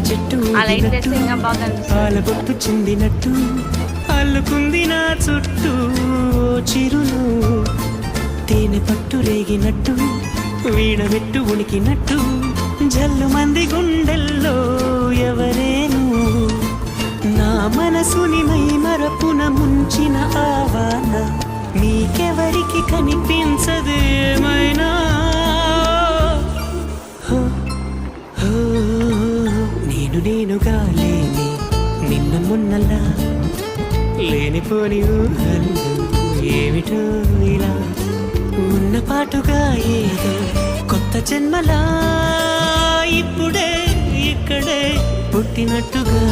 చెట్టు పాలబొట్టు చెందినట్టు అల్లుకుంది నా చుట్టూ చిరును తేనె పట్టు రేగినట్టు వీణబెట్టు ఉనికినట్టు జల్లు మంది గుండెల్లో ఎవరేను నా మనసుని మై మరపున ముంచిన ఆవాన నీకెవరికి కనిపించదు ఏమైనా నేనుగా లేని నిన్న మొన్నలా లేనిపోని ఊహలు ఏమిటో ఇలా ఉన్న పాటుగా ఏదో కొత్త జన్మలా ఇప్పుడే ఇక్కడే పుట్టినట్టుగా